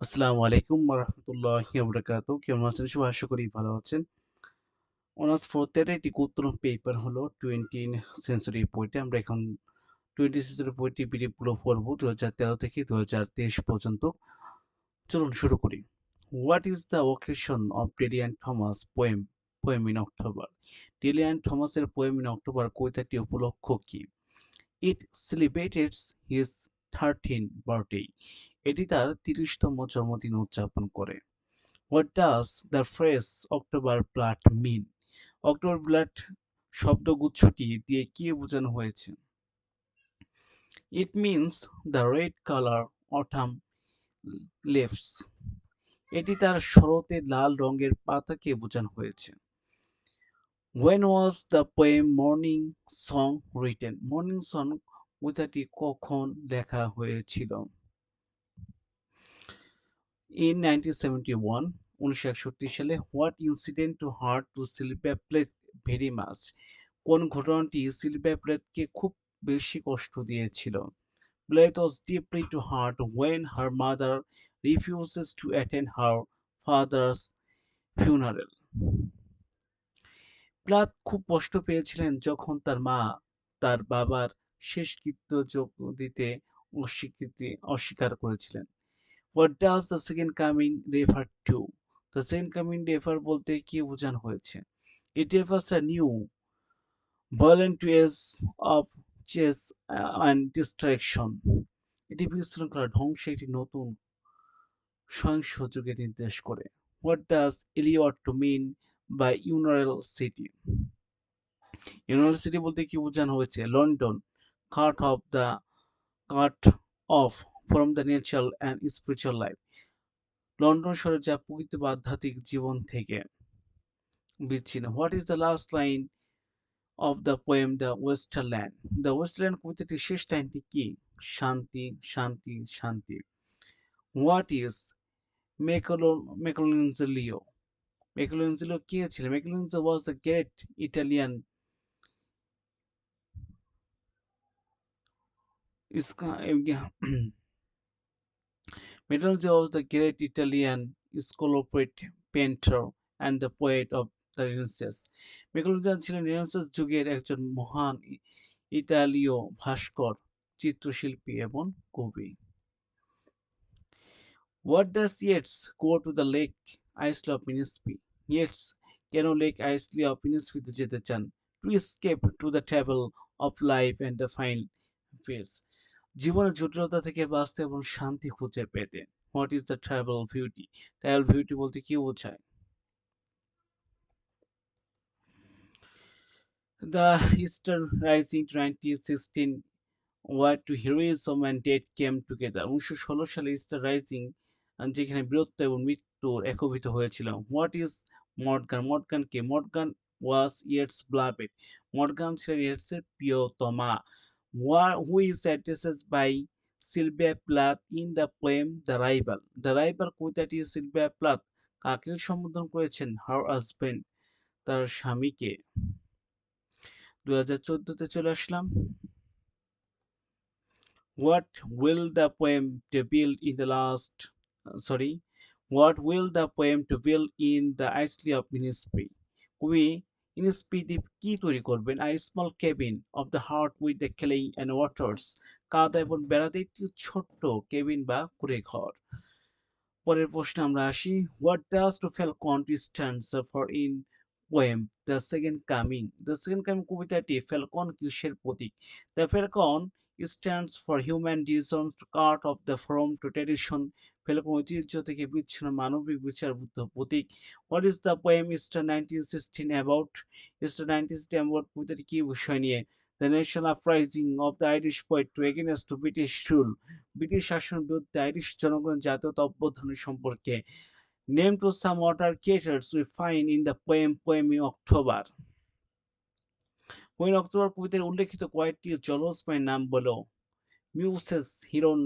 আসসালামু আলাইকুম ওয়া বারাকাতুহু। কেমন আছেন সবাই? আশা করি ভালো আছেন। অনার্স 4th এর একটি গুরুত্বপূর্ণ পেপার হলো 20 সেঞ্চুরি পোয়েট্রি। আমরা এখন 20 সেঞ্চুরি পোয়েট্রি পিডিএফ গুলো পড়ব 2013 থেকে 2023 পর্যন্ত। চলুন শুরু করি। What is the occasion of Dylan Thomas poem in October? Dylan থমাসের পোয়েম ইন অক্টোবর কবিতাটি উপলক্ষ কি? It celebrates his 13th birthday. এটি তার 30তম জন্মদিন উদযাপন করে। What does the phrase "October blood" mean? October blood শব্দগুচ্ছটি দিয়ে কি বোঝানো হয়েছে? It means the red color autumn leaves. এটি তার শরতের লাল রঙের পাতাকে বোঝানো হয়েছে। When was the poem "Morning Song" written? Morning song কবিতাটি কখন লেখা হয়েছিল? In 1971, 1961 সালে, what incident to hurt to Sylvia Plath very much? কোন ঘটনাটি সিলভিয়া প্লেথকে খুব বেশি কষ্ট দিয়েছিল? Plath was deeply to hurt when her mother refuses to attend her father's funeral. Plath খুব কষ্ট পেয়েছিলেন যখন তার মা তার বাবার শেষকৃত্য যোগ দিতে অস্বীকার করেছিলেন। What does the second coming refer to? The second coming refer বলতে কি বোঝানো হয়েছে? It refers a new violent ways of chase and distraction. এটি বিশৃঙ্খলা ধ্বংসে একটি নতুন সহিংস যুগের নির্দেশ করে। What does Eliot to mean by Urinal City? Urinal City বলতে কি বোঝানো হয়েছে? London, cut of the cut off from the natural and spiritual life. London শহর যা প্রকৃত বা আধ্যাত্মিক জীবন থেকে বিচ্ছিন্ন। What is the last line of the poem the Waste Land? The Waste Land কবিতাটির শেষ লাইনটি কি? শান্তি, শান্তি, শান্তি। What is মেকোলেঞ্জেলিও? মেকোলেঞ্জেলিও কে ছিলেন? Michelangelo was the great Italian Michelangelo was the great Italian sculptor, painter, and the poet of the Renaissance. মিকেলাঞ্জেলো ছিলেন রেনেসাঁস যুগের একজন মহান ইতালীয় ভাস্কর, চিত্রশিল্পী এবং কবি। What does Yeats go to the lake Isle of Innisfree? Yeats কেন লেক আইসলে অফ ইনিসফ্রিতে যেতে চান? To escape to the travel of life and the find peace. জীবনের জটিলতা থেকে বাঁচতে এবং শান্তি খুঁজে পেতে। What is the tribal beauty? Tribal beauty বলতে কি বোঝায়? The Eastern rising 2016 war to heroism and death came together. 1916 সালে ইস্টার রাইজিং যেখানে বীরত্ব এবং মৃত্যুর একীভূত হয়েছিল। What is Morgan? মর্গান কে? Morgan was Yeats beloved. Morgan ছিলেন ইয়েটসের প্রিয়তমা। Who is addressed by Sylvia Plath in the poem The Rival? The Rival কবিতাটি সিলভিয়া প্লাথ কাকে সম্বোধন করেছেন? হার হাজবেন্ড, তার স্বামীকে। 2014-তে চলে আসলাম। What will the poem reveal in the last sorry what will the poem reveal in the Isle of Innisfree? কবি Innisfree দ্বীপ কি তৈরি করবেন? A small cabin of the heart with the clay and waters. কাদা এবং বেড়াতে একটি ছোট্ট কেবিন বা কুঁড়ে ঘর। পরের প্রশ্নে আমরা আসি। What does to Falcon stands for in poem The Second Coming? The Second Coming কবিতাটি ফ্যালকন কিসের প্রতীক? The Falcon stands for human reasons to cut off the from to tradition. Falcon ঐতিহ্য থেকে বিচ্ছিন্ন মানবিক বিচারবুদ্ধ প্রতীক। What is the poem Easter 1916 about? Easter 1916 about কবিতাটি কি বিষয় নিয়ে? The national uprising of the Irish poet to against to British rule. British শাসনের বিরুদ্ধে আইরিশ জনগণের জাতীয়তা অভ্যুত্থানের সম্পর্কে। Name to some water creators we find in the poem in October. Poem in October কবিতায় উল্লেখিত কয়েকটি জলজ প্রাণীর নাম বলো। Muses, Heron,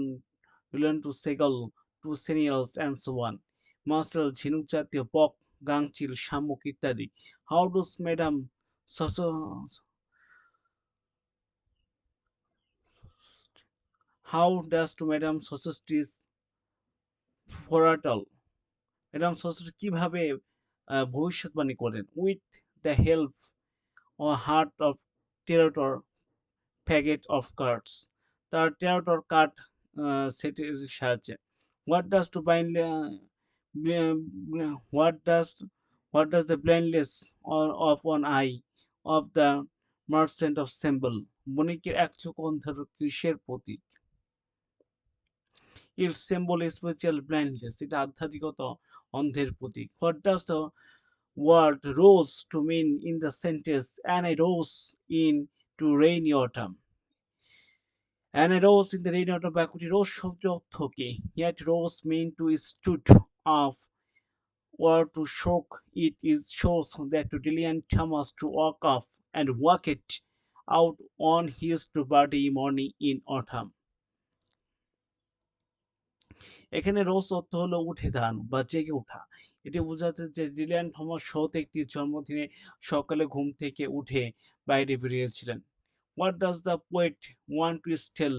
to seagull, to সেনিয়ালস and so on. মাছেল, ঝিনুক জাতীয়, বক, গাংচিল, শামুক ইত্যাদি। How does Madam How does to Madam Sosostris ফরাটাল এরম সোর্সটা কিভাবে ভবিষ্যৎবাণী করেন with the help of heart of tarot packet of cards তার টেরোটর কার্ড সেটের সাহায্যে what does to bind what does what does the blindness of one eye of the merchant of symbol বণিকের এক চোখ অন্ধের কিসের প্রতীক ইট সিম্বল স্পেশাল ব্লাইন্ডনেস এটা আধ্যাত্মিকতা অন্ধের প্রতীক what does the word rose to mean in the sentence and I rose in to rainy autumn. And I rose in the rainy autumn বাক্যটি রোজ শব্দের অর্থ কি? Yet rose mean to stood off or to shock it is shows that to Dillian Thomas to walk off and walk it out on his to birthday morning in autumn. এখানে রোজ অর্থ হলো উঠে দাঁড়ানো বা জেগে ওঠা এটি বোঝাচ্ছে যে ডিলিয়ান থমাস শোতে একটি জন্মদিনে সকালে ঘুম থেকে উঠে বাইরে বেরিয়েছিলেন what does the poet want to tell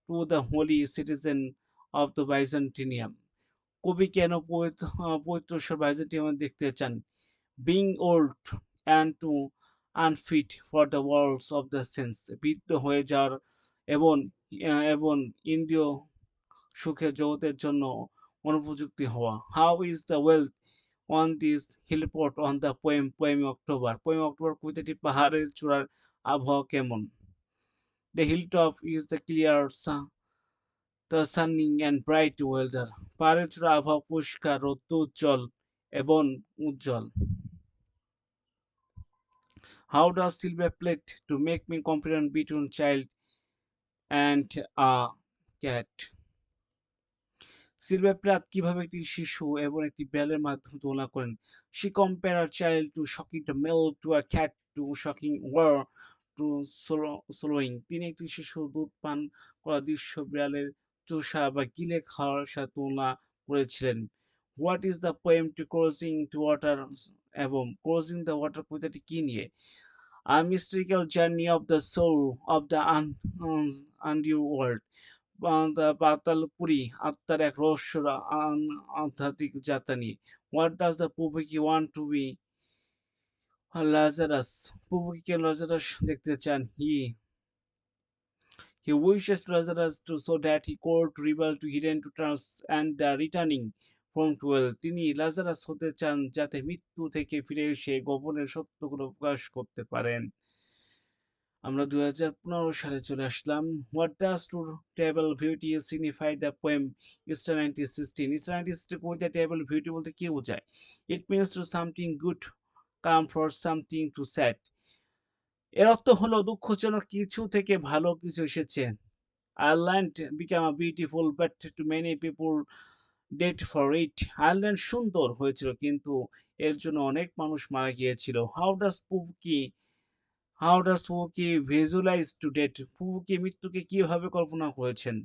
to the holy citizen of the Byzantium কবি কেন পবিত্র বাইজেন্টিনিয়াম দেখতে চান being old and to unfit for the worlds of the sense বৃদ্ধ হয়ে যাওয়ার এবং এবং ইন্দ্রিয় সুখের জগতের জন্য অনুপযুক্তি হওয়া how is the wealth on this হিলপোর্ট অন দ্য পোয়েম অক্টোবর কবিতাটি পাহাড়ের চূড়ার আবহাওয়া কেমন the hilltop is the clear the sunning and bright weather পাহাড়ের চূড়ার আবহাওয়া পরিষ্কার রৌদ্রোজ্জ্বল এবং উজ্জ্বল how does Sylvia Plath to make me compare between child and a cat Sylvia Plath কিভাবে একটি শিশু এবং একটি বিড়ালের মাধ্যমে তুলনা করেন she compare a child to shocking the male to a cat to shocking war to swallowing তিনি একটি শিশু দুধ পান করা দৃশ্য বিড়ালের চুষা বা গিলে খাওয়ার সাথে তুলনা করেছিলেন what is the poem to crossing to water এবং ক্রসিং দ্য ওয়াটার কবিতাটি কি নিয়ে a mystical journey of the soul of the underworld পাতালপুরি আত্মার এক রহস্য আধ্যাত্মিক যাত্রা নিয়ে হোয়াট ডাজ দ্য পুবুকি ওয়ান্ট টু বি লাজারাস পুবুকিকে লাজারাস দেখতে চান he wishes Lazarus to so that he could rebel to hidden to trans and returning from 12 তিনি লাজারাস হতে চান যাতে মৃত্যু থেকে ফিরে এসে গোপনের সত্যগুলো প্রকাশ করতে পারেন আমরা 2015 সালে চলে আসলাম what does terrible beauty signify the poem Easter 1916 Easter 1916 কবিতা টেবল বিউটি বলতে কি বোঝায় it means to something good come for something too sad এর অর্থ হলো দুঃখজনক কিছু থেকে ভালো কিছু এসেছে Ireland become a beautiful but too many people died for it Ireland সুন্দর হয়েছিল কিন্তু এর জন্য অনেক মানুষ মারা গিয়েছিল হাউ ডাজ ফুকি ভিজুয়ালাইজ টু ডেট ফুকি মৃত্যুকে কিভাবে কল্পনা করেছেন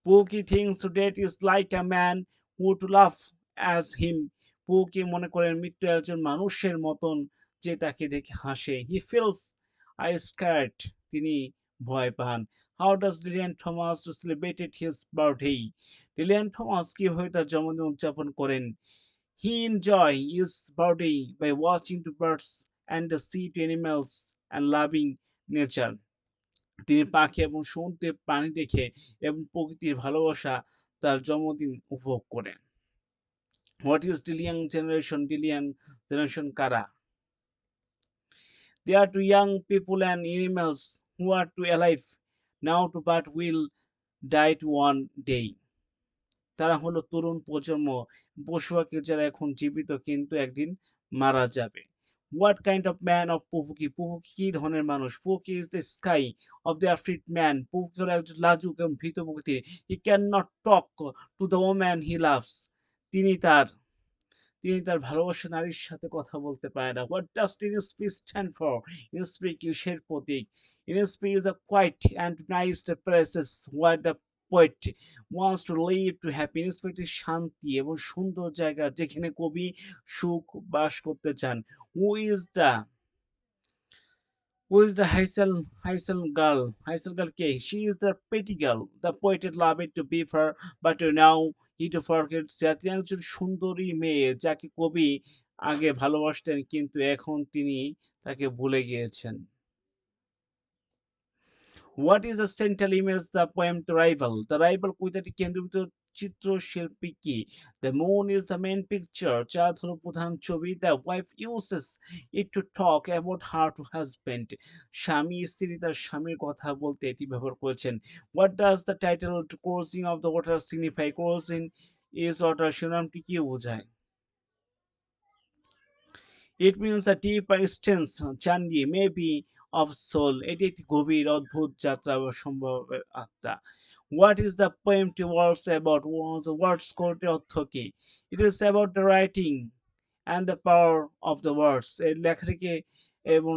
ফুকি thinks to death is like a man who to love as him ফুকি মনে করেন মৃত্যু একজন মানুষের মতন যে তাকে দেখে হাসে হি ফিলস আই স্কার্ট তিনি ভয় পান how does Dylan Thomas to celebrated his birthday Dylan Thomas কিভাবে তার জন্মদিন উদযাপন করেন He enjoy his birthday by watching the birds and the sea animals and loving nature. তিনি পাখি এবং সমুদ্রের প্রাণী দেখে এবং প্রকৃতির ভালোবাসা তার জন্মদিন উপভোগ করেন হোয়াট ইজ ডিলিয়ান জেনারেশন কারা They are to young people and animals who are to alive now to but will die to one day. তারা হলো তরুণ প্রজন্ম পশু পাখি যারা এখন জীবিত কিন্তু একদিন মারা যাবে what kind of man of পুপুকি পুপুকি কি ধরনের মানুষ পুপুকি is the shy of the afraid man পুপুকি হলো একজন লাজুক এবং ভীত প্রকৃতির he can not talk to the woman he loves তিনি তার তিনি তার ভালোবাসা নারীর সাথে কথা বলতে পারে না what does Innisfree stand for Innisfree কিসের প্রতীক Innisfree is a quiet and nice places what the poet wants to live to happiness একটি শান্তি এবং সুন্দর জায়গা যেখানে কবি সুখ বাস করতে চান who is the Who is the Hazel girl? Hazel girl K. She is the pretty girl. The poet loved to be her, but now he to forget that তিনি একজন সুন্দরী মেয়ে যাকে কবি আগে ভালোবাসতেন কিন্তু এখন তিনি তাকে ভুলে গিয়েছেন। What is the central image the poem The Rival? The Rival কবিতাটি কেন্দ্রীভূত চিত্রশিল্পী কি? The moon is the main picture. চাঁদ হলো প্রধান ছবি। The wife uses it to talk about her to husband. স্বামী স্ত্রী তার স্বামীর কথা বলতে এটি ব্যবহার করেছেন। What does the title to Crossing of the Water signify? Crossing is water শিরোনামটি কি বোঝায়? It means a deeper stance journey maybe of soul. এটি একটি গভীর অদ্ভুত যাত্রা বা সম্ভবের আত্মা। What is the poem to words about? The words কোডটির অর্থ কি? It is about the writing and the power of the words. এই লেখাটিকে এবং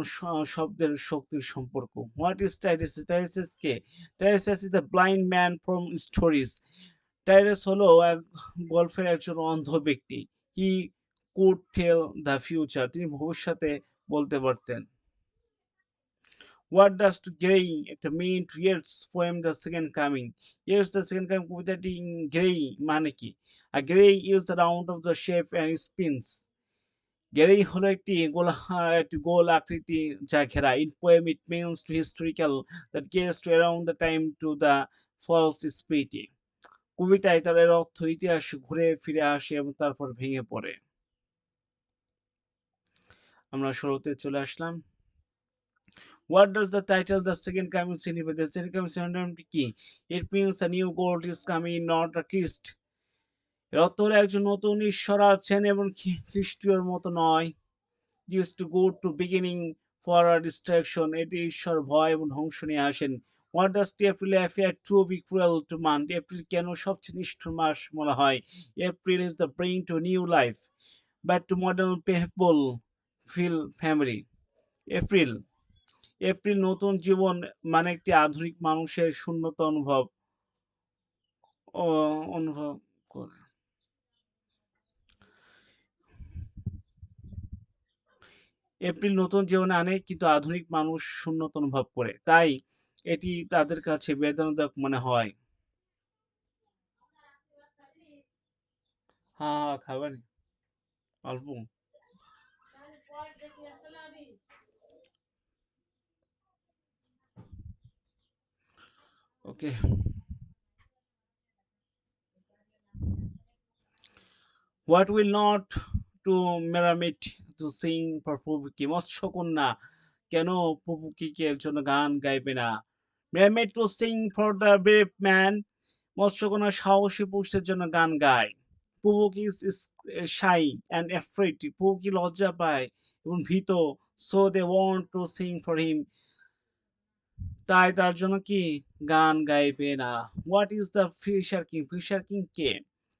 শব্দের শক্তির সম্পর্ক। What is Tiresias? Tiresias K? Tiresias is the blind man from stories. টাইরাস হলো এক গল্পের একজন অন্ধ ব্যক্তি। He could tell the future. তিনি ভবিষ্যতে বলতে পারতেন। হোয়াট ডাজ টু গ্রেই একটা mean to Yeats poem the second coming. Yeats the second coming কবিতাটি গ্রেই মানে কি? আর gyre is the round of the shape and spins. Gyre হলো একটি গোল আকৃতি যা ঘেরা। In poem it means to historical that gets to around the time to the false spirit. কবিতায় তার এর অর্থ ইতিহাস ঘুরে ফিরে আসে এবং তারপর ভেঙে পড়ে। আমরা শুরুতে চলে আসলাম। What does the title The Second Coming signify? The Second Coming synonym কি? It means a new God is coming, not a Christ. এর অর্থ হলো একজন নতুন ঈশ্বর আছেন এবং খ্রিস্টীয়র মতো নয়। This to go to beginning for a distraction. এটি ঈশ্বর ভয় এবং ধ্বংস নিয়ে আসেন। What does April appear to be cruel to month? April কেন সবচেয়ে নিষ্ঠুর মাস বলা হয়? April is the bring to new life, but to modern people feel family. April April নতুন জীবন মানে একটি আধুনিক মানুষের শূন্যতা অনুভব করে। এপ্রিল নতুন জীবন আনে কিন্তু আধুনিক মানুষ শূন্যতা অনুভব করে, তাই এটি তাদের কাছে বেদনাদায়ক মনে হয়। হ্যাঁ হ্যাঁ খাবেন অল্প। Okay. What will not to mermaid to sing for Prufrock? মৎস্যকন্যা কেন প্রভুকিকে জন্য গান গাইবে না? Mermaid to sing for the brave man. মৎস্যকন্যা সাহসী পুরুষের জন্য গান গায়। Prufrock is shy and afraid. Prufrock লজ্জা পায় এবং ভীত। So they want to sing for him. তাই তার জন্য কি গান গাইবে না? What is the Fisher King? Fisher King কে?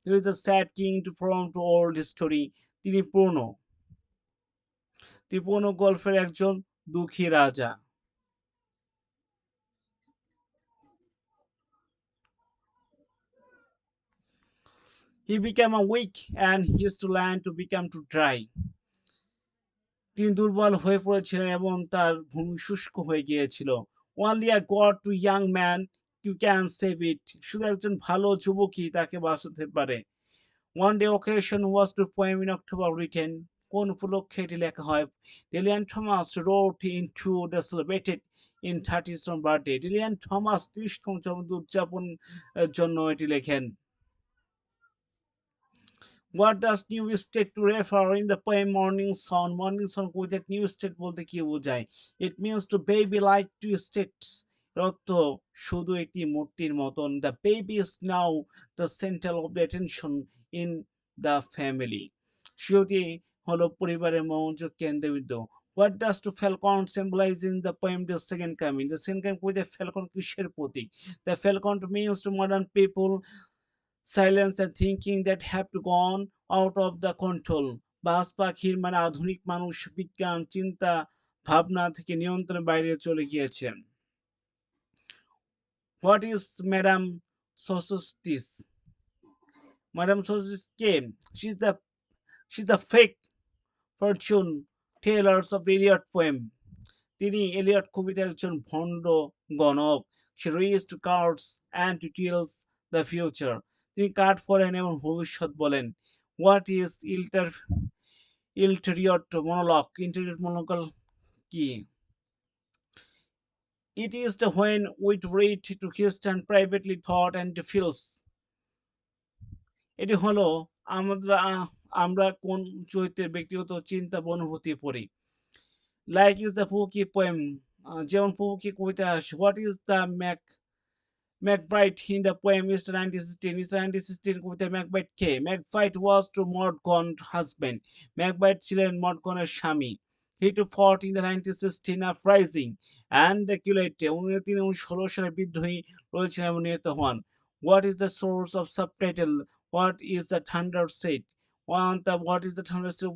He is the sad king to from to old story. তিনি পুরনো গল্পের একজন দুঃখী রাজা। He became a weak and he used to land to become too dry. তিনি দুর্বল হয়ে পড়েছিলেন এবং তার ভূমি শুষ্ক হয়ে গিয়েছিল। Only a god to young man you can save it. শুধু একজন ভালো যুবকই তাকে বাঁচাতে পারে। One day occasion was to poem in October written. কোন উপলক্ষে এটি লেখা হয়? Lillian Thomas wrote into the celebrated in 30th birthday. Lillian Thomas 30তম জন্মদিন উদযাপন জন্য এটি লেখেন। What does new state to refer in the poem Morning Sun? Morning Sun কবিতার new state বলতে কি বোঝায়? It means to baby like two states. এর অর্থ শুধু একটি মূর্তির মতন। The baby is now the center of the attention in the family. শিশুটি হলো পরিবারের মনোযোগ কেন্দ্রবিন্দু। What does to falcon symbolize in the poem The Second Coming? The Second Coming কবিতায় falcon কিসের প্রতীক? The falcon means to modern people silence and thinking that have to gone out of the control. বাজ পাখির মানে আধুনিক মানুষ বিজ্ঞান চিন্তা ভাবনা থেকে নিয়ন্ত্রণের বাইরে চলে গিয়েছেন। What is Madame Sosostris? Madame Sosostris কে? She is the fake fortune tellers of Eliot poem. তিনি এলিয়ট কবিতার একজন ভণ্ড গণক। সে রিজড cards and tells the future. তিনি কার্ড পড়েন এবং ভবিষ্যৎ বলেন। What is interior monologue? Interior monologue কি? It is the when we read to Christian privately thought and feels. এটি হলো আমরা আমরা কোন চরিত্রের ব্যক্তিগত চিন্তা বা অনুভূতি পড়ি। Like is the Poki poem, যেমন পোকি কবিতা আসে। What is the Macbeth in the poem Mr. 1916. Mr. 1916 কবিতার ম্যাকবাইট কে? ম্যাকবাইট was to Mordaunt husband. ম্যাকবাইট ছিলেন মর্ডগনের স্বামী। He too fought in the 1916 uprising and the Culate. তিনি 1916 সালে বিদ্রোহী লড়েছিলেন এবং নিহত হন। What is the source of subtitle? What is the thunder said? What is the thunder said?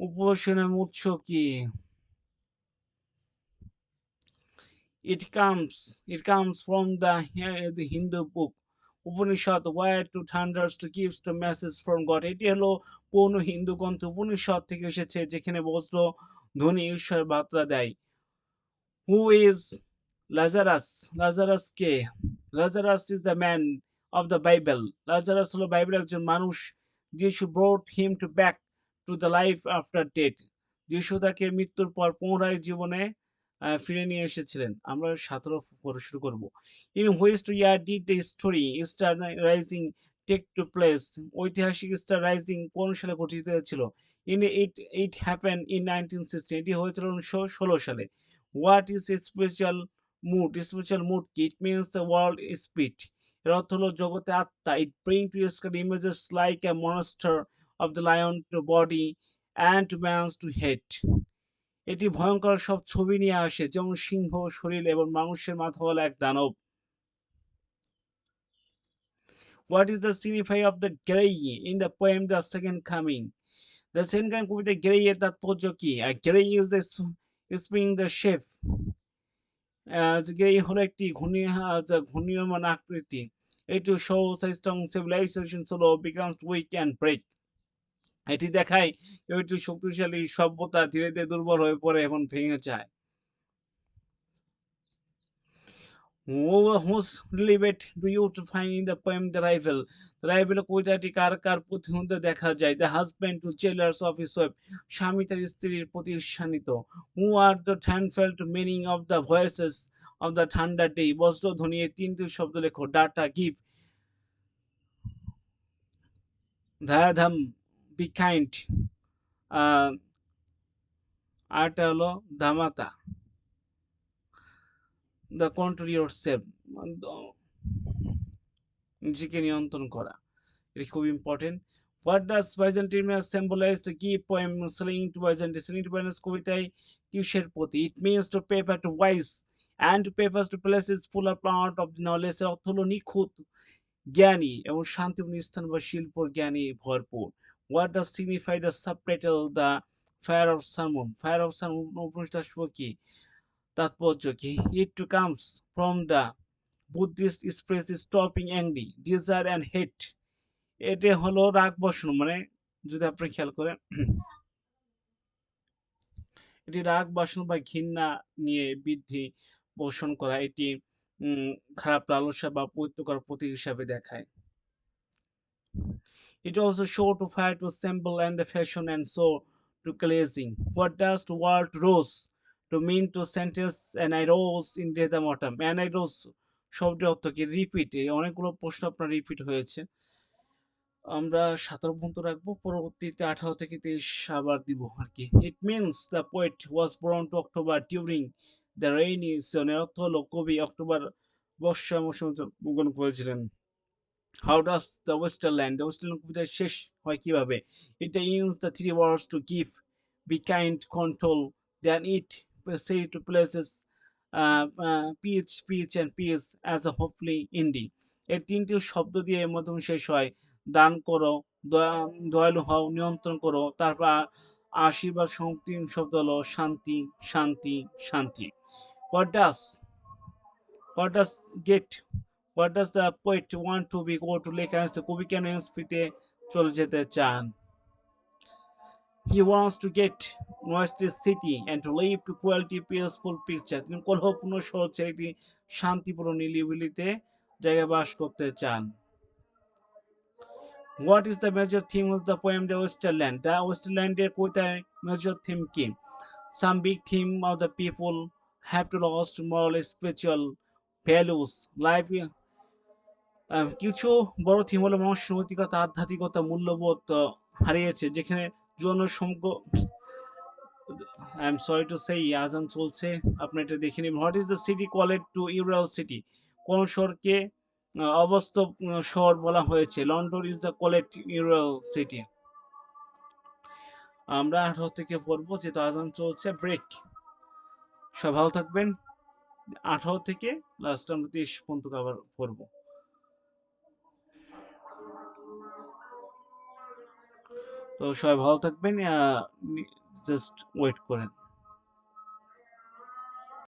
উপসনের উৎস কি? It comes from the Hindu book Upanishad, where to thunders to gives the message from God. এটি হলো পৌন হিন্দু গ্রন্থ উপনিষদ থেকে এসেছে, যেখানে বজ্র ধ্বনি ঈশ্বর বার্তা দেয়। Who is Lazarus? Lazarus K? Lazarus is the man of the Bible. Lazarus হলো বাইবেলের একজন মানুষ। যিশু brought him to back to the life after death. যিশু তাকে মৃত্যুর পর পুনরায় জীবনে ফিরে নিয়ে এসেছিলেন। আমরা 17 পড়া শুরু করব। In which year did the story Star Rising take to place? ঐতিহাসিক স্টার রাইজিং কোন সালে ঘটিত হয়েছিল? It happened in 1916. এটি হয়েছিল 1916 সালে। What is a spiritual mood? Spiritual mood কি? It means the world is spirit. এর অর্থ হলো জগতে আত্মা। It brings to sky images like a monster of the lion to body and man's to head. এটি ভয়ঙ্কর সব ছবি নিয়ে আসে, যেমন সিংহ শরীর এবং মানুষের মাথাওয়ালা এক দানব। What is the signify of the grey in the poem The Second Coming? The Second Coming কবিতায় গ্রেই এর তাৎপর্য কি? Gray is the spring the chef. Gray হলো একটি ঘূর্ণীয়মান আকৃতি। এটি shows a strong civilization solo becomes weak and break. এটি দেখায় একটি শক্তিশালী সভ্যতা ধীরে ধীরে দুর্বল হয়ে পড়ে এবং ভেঙে যায়। Whose relevant do you to find in the poem The Rival? The Rival কবিতাটি কার কার প্রতিদ্বন্দ্বে দেখা যায়? The husband to jealous of his wife. স্বামী তার স্ত্রীর প্রতি ঈর্ষান্বিত। Who are the tenfold meaning of the voices of the thunder day? বজ্রধ্বনি এর তিনটি শব্দ লেখো। Data, give, ধায়াধাম, be kind. আরটা হলো ধামাতা, the control yourself, নিজেকে নিয়ন্ত্রণ করা। এটি খুব important. What does Byzantine symbolise? The key poem sailing to Byzantine? Sailing to Byzantine কবিতায় কিসের প্রতি? It means to paper to wise and to paper to place is full of part of knowledge. এর অর্থ হলো নিখুঁত, জ্ঞানী এবং শান্তিপূর্ণ স্থান বা শিল্পর জ্ঞানী ভরপুর। What does signify the subtitle the fire of sermon? Fire of sermon Upanishad কি তাৎপর্য কি? It to comes from the Buddhist press stopping angry desire and hate. এটা হলো রাগ বসানো, মানে যদি আপনি খেয়াল করেন এটি রাগ বাসনা বা ঘৃণা নিয়ে বৃদ্ধি পোষণ করা। এটি খারাপ লালসা বা পবিত্র করার প্রতীক হিসাবে দেখায়। It also show to fire to assemble and the fashion and so to glazing. What does the word rose to mean to sentence and I rose in the autumn? And I rose শব্দের অর্থ কি? Repeat. অনেকগুলো প্রশ্ন আপনার repeat হয়েছে। আমরা 17 পর্যন্ত রাখবো, পরবর্তীতে 18 থেকে 23 আবার দিব আর কি। It means the poet was born to October during the rainy season. এর অর্থ হলো কবি অক্টোবর বর্ষা মৌসুমে জন্মগ্রহণ করেছিলেন। How does the Waste Land? The Waste Land কবিতা শেষ হয় কিভাবে? এটা use the three words to give, be kind, control, then it say to places peace peace and peace as a hopeful ending. এই তিনটি শব্দ দিয়ে এর মাধ্যমে শেষ হয়। দান করো, দয়ালু হও, নিয়ন্ত্রণ করো। তারপর আশীর্বাদ সংকীর্ণ শব্দ হলো শান্তি, শান্তি, শান্তি। What does what does get what does the poet want to be go to লেখা আছে? কবি কেন এনএসপিতে চলে যেতে চান? He wants to get noisy city and to live to quality peaceful picture. তিনি কলহপূর্ণ শহর ছেড়ে একটি শান্তিপূর্ণ নিরিবিলিতে জায়গায় বাস করতে চান। What is the major theme of the poem The Westerland? The Westerland এর কবিতার major theme কি? Some big theme of the people have to lost moral spiritual values. Life কিছু বড় থিম হলো মানুষের নৈতিকতা আধ্যাত্মিকতা মূল্যবোধ হারিয়েছে যেখানে জনসংখ্য I am sorry to say আজান চলছে আপনি এটা দেখে নিন what is the city called to unreal city কোন শহরকে অবাস্তব শহর বলা হয়েছে London is the called unreal city আমরা 18 থেকে পড়বো যেহেতু আজান চলছে ব্রেক সব ভালো থাকবেন 18 থেকে লাস্ট আমরা 30 পর্যন্ত আবার পড়বো তো সবাই ভালো থাকবেন জাস্ট ওয়েট করেন